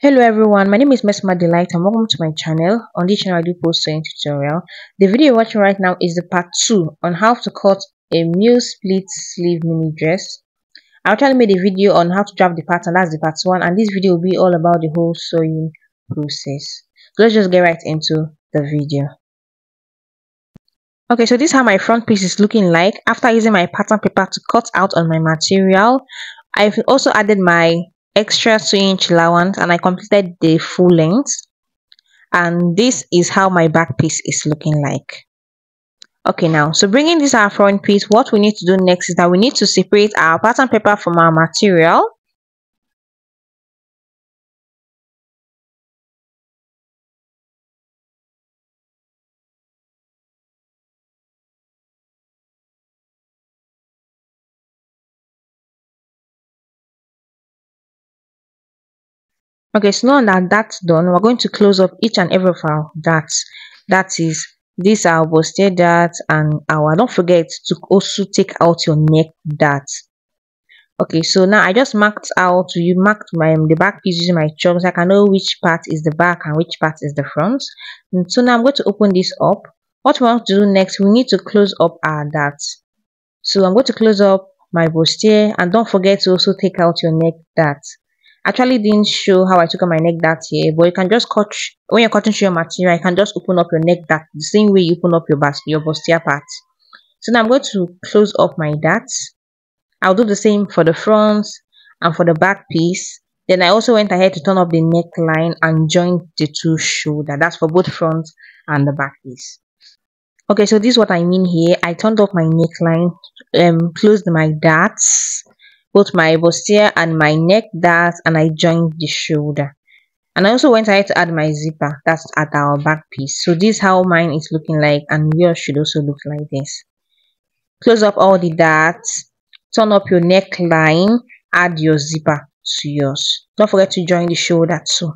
Hello everyone, my name is Mesma Delight and welcome to my channel. On this channel I do post sewing tutorial. The video you're watching right now is the part 2 on how to cut a muse split sleeve mini dress. I actually made a video on how to draft the pattern, that's the part 1, and this video will be all about the whole sewing process. So let's just get right into the video. Okay, so this is how my front piece is looking like after using my pattern paper to cut out on my material. I've also added my extra 2-inch allowance and I completed the full length, and this is how my back piece is looking like. Okay, now so bringing this our front piece, what we need to do next is that we need to separate our pattern paper from our material. Okay, so now that that's done, we're going to close up each and every of our darts. That is, these are our bustier darts and our, don't forget to also take out your neck darts. Okay, so now I just marked the back piece using my chalk so I can know which part is the back and which part is the front. And so now I'm going to open this up. What we want to do next, we need to close up our darts. So I'm going to close up my bustier, and don't forget to also take out your neck darts. Actually didn't show how I took out my neck dart here, but you can just cut when you're cutting through your material. You can just open up your neck dart the same way you open up your bustier part. So now I'm going to close up my darts. I'll do the same for the front and for the back piece. Then I also went ahead to turn up the neckline and join the two shoulder. That's for both front and the back piece. Okay, so this is what I mean here. I turned up my neckline, closed my darts, both my bustier and my neck darts, and I joined the shoulder. And I also went ahead to add my zipper. That's at our back piece. So this is how mine is looking like, and yours should also look like this. Close up all the darts, turn up your neckline, add your zipper to yours. Don't forget to join the shoulder too.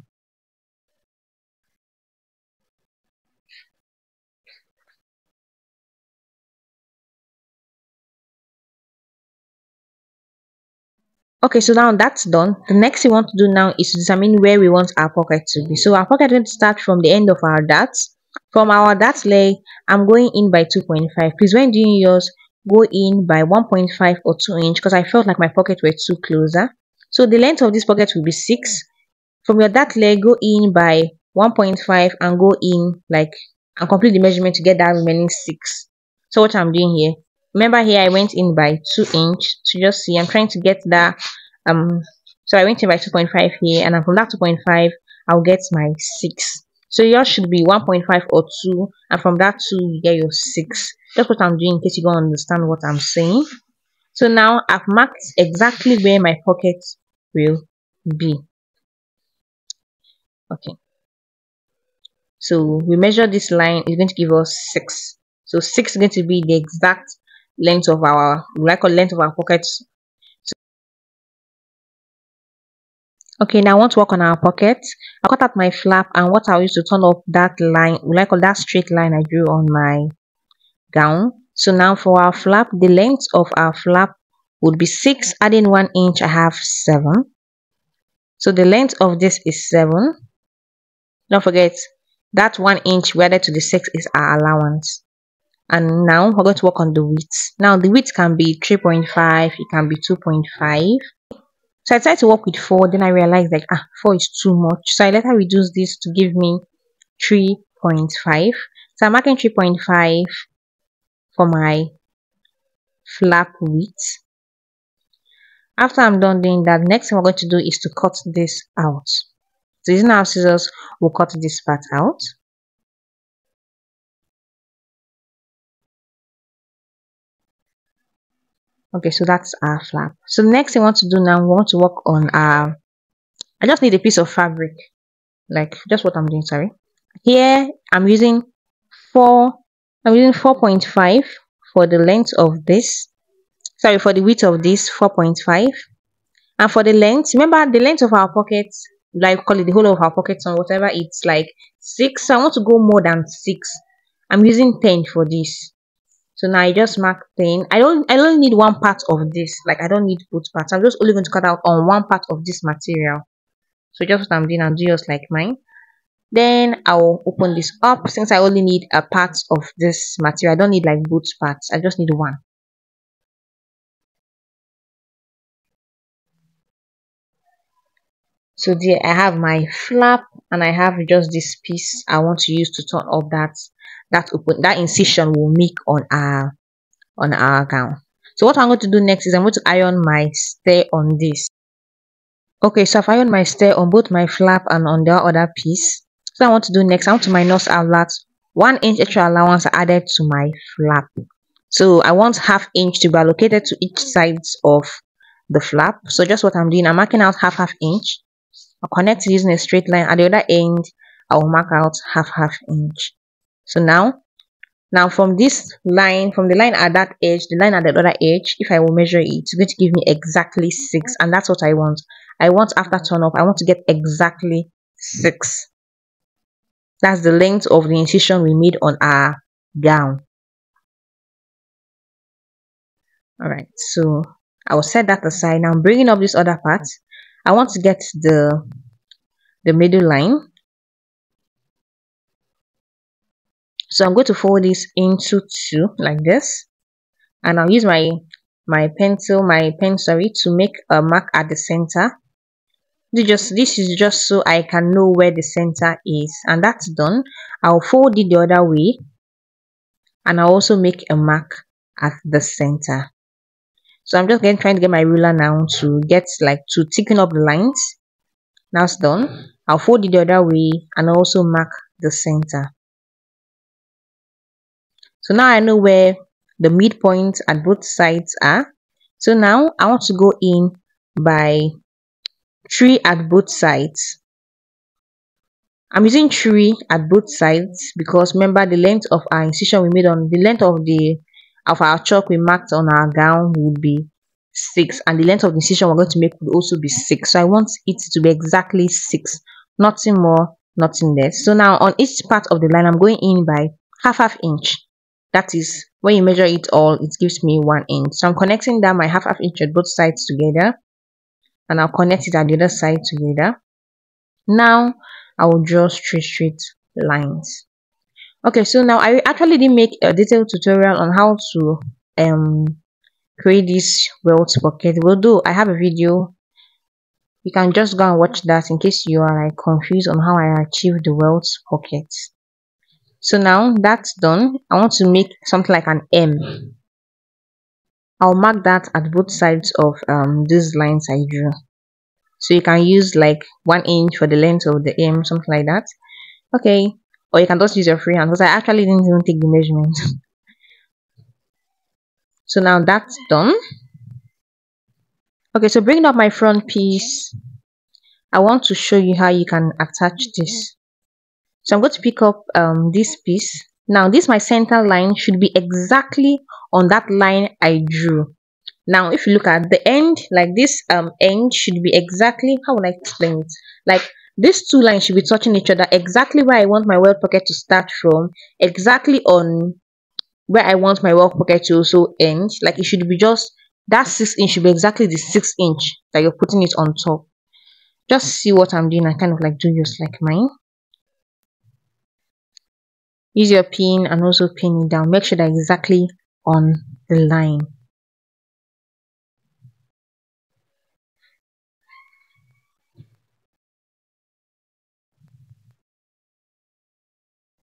Okay, so now that's done. The next thing we want to do now is to determine where we want our pocket to be. So our pocket is going to start from the end of our darts. From our dart leg, I'm going in by 2.5. Please, when doing yours, go in by 1.5 or 2 inch because I felt like my pocket were too closer. So the length of this pocket will be 6. From your dart leg, go in by 1.5 and go in and complete the measurement to get that remaining 6. So what I'm doing here, remember here I went in by 2 inch to just see. I'm trying to get that so I went in by 2.5 here, and then from that 2.5 I'll get my 6. So yours should be 1.5 or 2, and from that 2 you get your 6. That's what I'm doing in case you don't understand what I'm saying. So now I've marked exactly where my pocket will be. Okay, so we measure this line is going to give us 6. So 6 is going to be the exact length of our length of our pockets. Okay, now I want to work on our pocket. I'll cut out my flap, and what I'll use to turn up that line, that straight line I drew on my gown. So now for our flap, the length of our flap would be 6, adding 1 inch, I have 7. So the length of this is 7. Don't forget that 1 inch we added to the 6 is our allowance. And now we're going to work on the width. Now the width can be 3.5, it can be 2.5. So I decided to work with 4, then I realized 4 is too much. So I later reduced this to give me 3.5. So I'm marking 3.5 for my flap width. After I'm done doing that, next thing we're going to do is to cut this out. So using our scissors, we'll cut this part out. Okay, so that's our flap. So the next thing we want to do now, we want to work on our, I just need a piece of fabric, just what I'm doing, sorry. Here I'm using 4.5 for the length of this, sorry, for the width of this, 4.5. And for the length, remember the length of our pockets, call it the whole of our pockets or whatever, it's 6. So I want to go more than 6. I'm using 10 for this. So now I just mark 10. I don't need one part of this. I don't need both parts. I'm just only going to cut out on one part of this material. So just what I'm doing, I'll do yours like mine. Then I'll open this up. Since I only need a part of this material, I don't need like both parts, I just need one. So there I have my flap, and I have just this piece I want to use to turn up that incision will make on our gown. So what I'm going to do next is I'm going to iron my stay on this. Okay, so I've ironed my stay on both my flap and on the other piece. So I want to do next, I want to minus out that 1 inch extra allowance added to my flap. So I want ½ inch to be allocated to each sides of the flap. So just what I'm doing, I'm marking out half inch. I'll connect it using a straight line. At the other end, I will mark out ½ inch. So now from this line, from the line at that edge, the line at the other edge, if I will measure it, it's going to give me exactly 6, and that's what I want. I want after turn up, I want to get exactly 6. That's the length of the incision we made on our gown. Alright, so I will set that aside. Now I'm bringing up this other part. I want to get the middle line. So I'm going to fold this into 2 like this, and I'll use my pen to make a mark at the center. This is just so I can know where the center is, and that's done. I'll fold it the other way, and I'll also make a mark at the center. So I'm just trying to get my ruler now to thicken up the lines. Now it's done. I'll fold it the other way and also mark the center. So now I know where the midpoints at both sides are. So now I want to go in by 3 at both sides. I'm using 3 at both sides because remember the length of our incision we made on the length of our chalk we marked on our gown would be 6, and the length of the incision we're going to make would also be 6. So I want it to be exactly 6, nothing more, nothing less. So now on each part of the line, I'm going in by ½ inch. That is, when you measure it all, it gives me 1 inch. So I'm connecting down my ½ inch at both sides together, and I'll connect it at the other side together. Now I will draw straight lines. Okay, so now I actually didn't make a detailed tutorial on how to create this welt pocket. Although I have a video, you can just go and watch that in case you are like confused on how I achieved the welt pocket. So now that's done, I want to make something like an M. I'll mark that at both sides of these lines I drew. So you can use like 1 inch for the length of the M, something like that. Okay, or you can just use your free hand because I actually didn't even take the measurement. So now that's done. Okay, so bringing up my front piece, I want to show you how you can attach this. So I'm going to pick up this piece. Now this my center line should be exactly on that line I drew. Now if you look at the end, like this end should be exactly, how will I explain it, like these 2 lines should be touching each other exactly where I want my welt pocket to start from, exactly on where I want my welt pocket to also end. Like it should be just that 6 inch should be exactly the 6 inch that you're putting it on top. Just see what I'm doing. I kind of like do just like mine. Use your pin and also pin it down. Make sure that exactly on the line.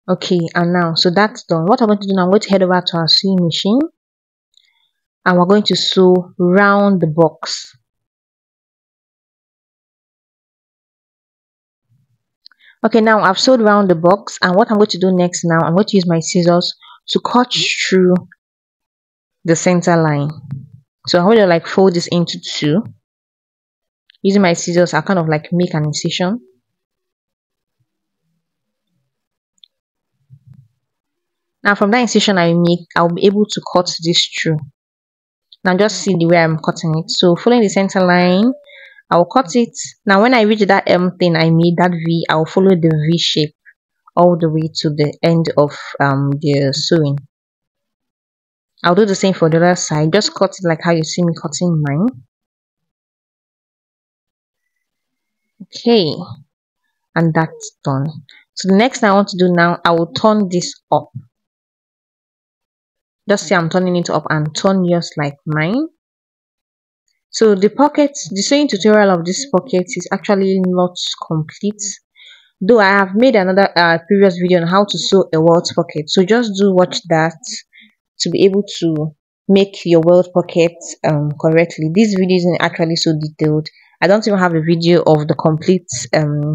Okay, and now so that's done. What I'm going to do now, I'm going to head over to our sewing machine, and we're going to sew round the box. Okay, now I've sewed around the box, and what I'm going to do next now, I'm going to use my scissors to cut through the center line. So I'm going to like fold this into 2. Using my scissors, I'll kind of like make an incision. Now from that incision I make, I'll be able to cut this through. Now just see the way I'm cutting it. So following the center line, I'll cut it. Now when I reach that M thing I made, that V, I'll follow the V shape all the way to the end of the sewing. I'll do the same for the other side. Just cut it like how you see me cutting mine. Okay, and that's done. So the next thing I want to do now, I will turn this up. Just say I'm turning it up and turn yours like mine. So the sewing tutorial of this pocket is actually not complete. Though I have made another previous video on how to sew a welt pocket. So just do watch that to be able to make your welt pocket correctly. This video isn't actually so detailed. I don't even have a video of the complete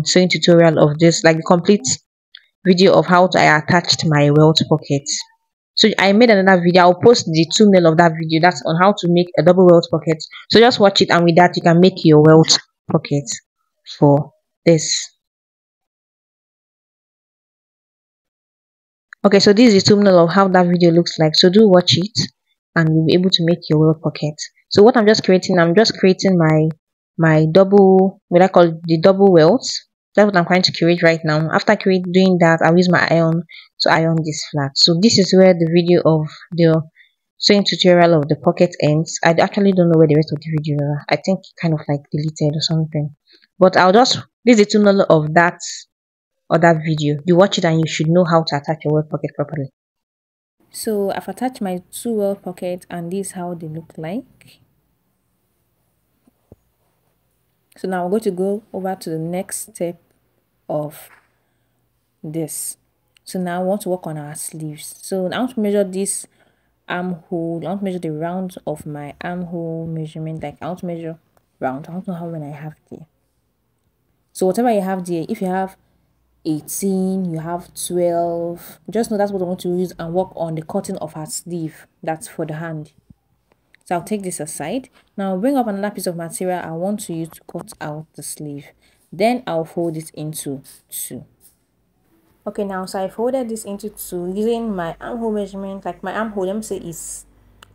sewing tutorial of this, like the complete video of how I attached my welt pocket. So I made another video. I'll post the thumbnail of that video. That's on how to make a double welt pocket. So just watch it, and with that you can make your welt pocket for this. Okay, so this is the thumbnail of how that video looks like. So do watch it and you'll be able to make your welt pocket. So what I'm just creating my double, what I call the double welts. That's what I'm trying to create right now. After doing that, I'll use my iron to iron this flat. So this is where the video of the sewing tutorial of the pocket ends. I actually don't know where the rest of the video are. I think kind of like deleted or something. But this is the thumbnail of that other video. You watch it and you should know how to attach your welt pocket properly. So I've attached my two welt pockets and this is how they look like. So now we're going to go over to the next step of this. So now we want to work on our sleeves. So I want to measure this armhole. I want to measure the round of my armhole measurement. Like I want to measure round. I don't know how many I have there. So whatever you have there, if you have 18, you have 12, just know that's what I want to use and work on the cutting of her sleeve. That's for the hand. So I'll take this aside. Now I'll bring up another piece of material I want to use to cut out the sleeve. Then I'll fold it into two. Okay, now so I folded this into two using my armhole measurement. Like my armhole, let me say is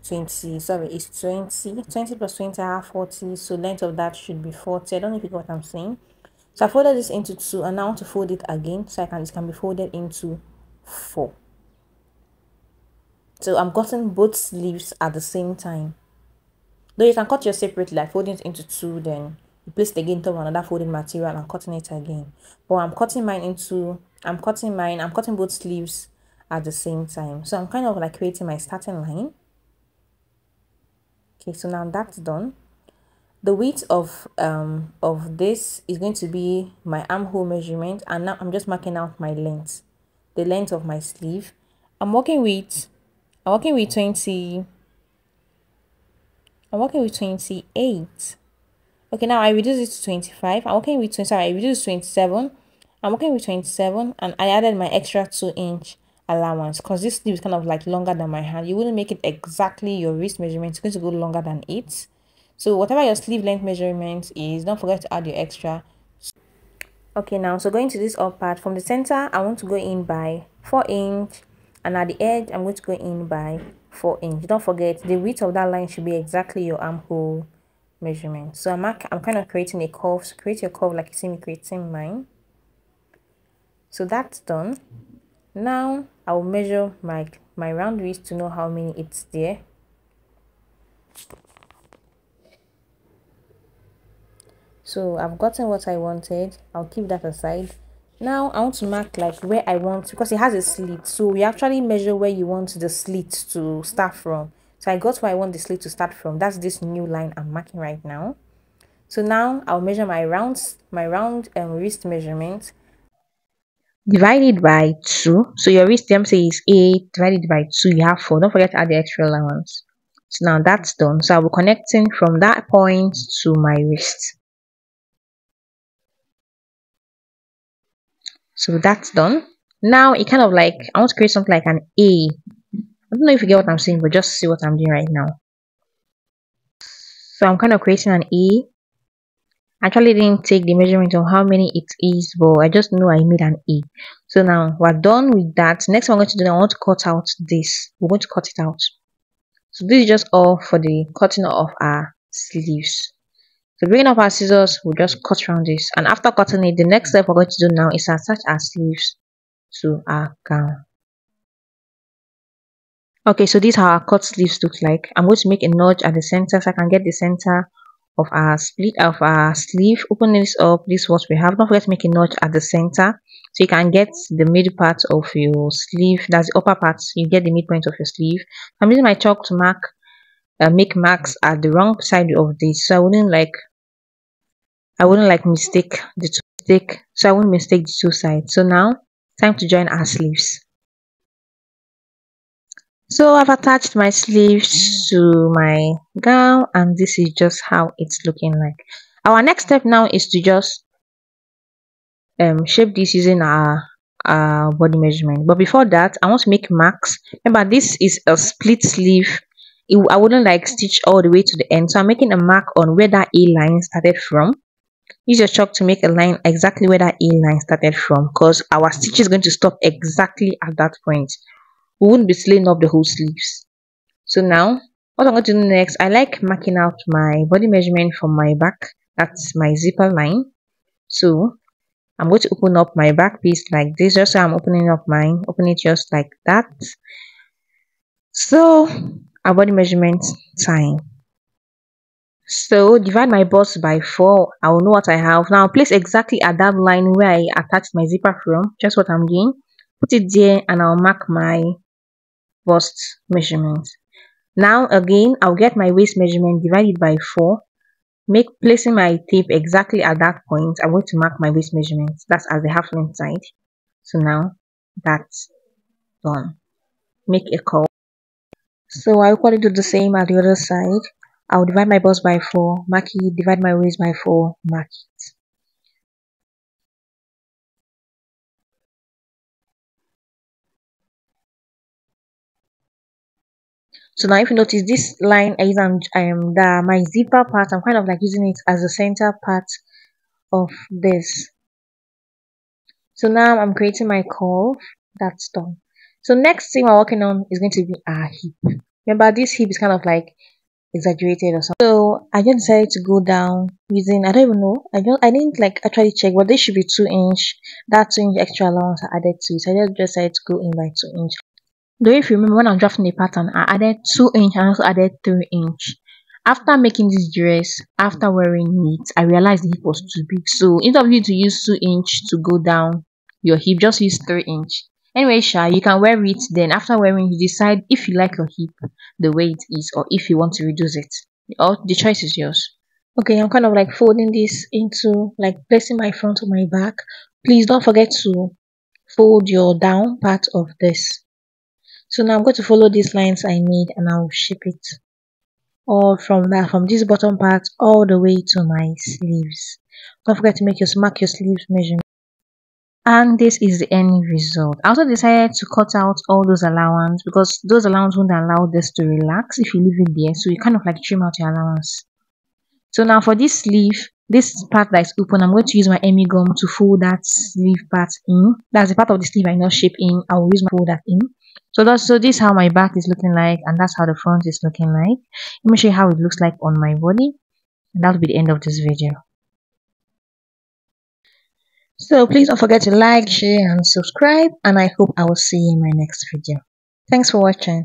20. Sorry, it's 20. 20 plus 20, I have 40. So length of that should be 40. I don't know if you get what I'm saying. So I folded this into two and now I want to fold it again so it can be folded into 4. So I'm cutting both sleeves at the same time. Though you can cut yours separately, like folding it into two, then you place it again to another folding material and cutting it again. But I'm cutting both sleeves at the same time. So I'm kind of like creating my starting line. Okay, so now that's done. The width of this is going to be my armhole measurement, and now I'm just marking out my length, the length of my sleeve. I'm working with 28. Okay, now I reduce it to 25. I'm working with 20. Sorry, I reduced to 27. I'm working with 27, and I added my extra 2-inch allowance because this sleeve is kind of like longer than my hand. You wouldn't make it exactly your wrist measurement. It's going to go longer than it. So whatever your sleeve length measurement is, don't forget to add your extra. Okay, now so going to this up part from the center, I want to go in by 4-inch, and at the edge I'm going to go in by 4-inch. Don't forget the width of that line should be exactly your armhole measurement. So I'm kind of creating a curve. So create your curve like you see me creating mine. So that's done. Now I will measure my round wrist to know how many it's there. So I've gotten what I wanted. I'll keep that aside. Now I want to mark like where I want, because it has a slit. So we actually measure where you want the slit to start from. So I got where I want the slit to start from. That's this new line I'm marking right now. So now I'll measure my round wrist measurement. Divide it by 2. So your wrist say is 8. Divided by 2, you have 4. Don't forget to add the extra allowance. So now that's done. So I'll be connecting from that point to my wrist. So that's done. Now it kind of like, I want to create something like an A. I don't know if you get what I'm saying, but just see what I'm doing right now. So I'm kind of creating an A. Actually didn't take the measurement of how many it is, but I just know I made an A. So now we're done with that. Next what I'm going to do, I want to cut out this. We're going to cut it out. So this is just all for the cutting of our sleeves. So bringing up our scissors, we'll just cut around this. And after cutting it, the next step we're going to do now is attach our sleeves to our gown. Okay, so this is how our cut sleeves look like. I'm going to make a notch at the center so I can get the center of our split of our sleeve. Open this up. This is what we have. Don't forget to make a notch at the center so you can get the middle part of your sleeve. That's the upper part. You get the midpoint of your sleeve. I'm using my chalk to make marks at the wrong side of this, so I wouldn't like mistake the two mistake so I wouldn't mistake the two sides. So now time to join our sleeves. So I've attached my sleeves to my gown, and this is just how it's looking like. Our next step now is to just shape this using our body measurement. But before that, I want to make marks. Remember, this is a split sleeve. I wouldn't like stitch all the way to the end, so I'm making a mark on where that A line started from. Use your chalk to make a line exactly where that A line started from, because our stitch is going to stop exactly at that point. We wouldn't be slaying up the whole sleeves. So now, what I'm going to do next, I like marking out my body measurement from my back. That's my zipper line. So I'm going to open up my back piece like this, just so I'm opening up mine. Open it just like that. So our body measurement time. So divide my bust by 4. I will know what I have. Now place exactly at that line where I attached my zipper from. Just what I'm doing. Put it there and I'll mark my bust measurement. Now again, I'll get my waist measurement, divide it by 4. Placing my tape exactly at that point. I'm going to mark my waist measurement. That's at the half length side. So now that's done. Make a curl. So I'll equally do the same at the other side. I'll divide my bust by 4, mark it, divide my waist by 4, mark it. So now if you notice this line is my zipper part, I'm kind of like using it as the center part of this. So now I'm creating my curve. That's done. So next thing we're working on is going to be our hip. Remember, this hip is kind of like exaggerated or something. So I just decided to go down using, I don't even know, I didn't like actually check, but this should be 2 inch. That 2 inch extra allowance I added to it. So I just decided to go in by 2 inch. Though if you remember, when I was drafting the pattern, I added 2 inch and also added 3 inch. After making this dress, after wearing it, I realized the hip was too big. So instead of you to use 2 inch to go down your hip, just use 3 inch. Anyway, you can wear it. Then after wearing, you decide if you like your hip the way it is, or if you want to reduce it. Or the choice is yours. Okay, I'm kind of like folding this into, like, placing my front on my back. Please don't forget to fold your down part of this. So now I'm going to follow these lines I made and I'll shape it all from this bottom part all the way to my sleeves. Don't forget to mark your sleeves measurement. And this is the end result. I also decided to cut out all those allowance, because those allowance won't allow this to relax if you leave it there. So you kind of like trim out your allowance. So now for this sleeve, this part that is open, I'm going to use my Emmy gum to fold that sleeve part in. That's the part of the sleeve I not shape in. I will use my fold that in. So this is how my back is looking like, and that's how the front is looking like. Let me show you how it looks like on my body, and that'll be the end of this video. So please don't forget to like, share, and subscribe, and I hope I will see you in my next video. Thanks for watching.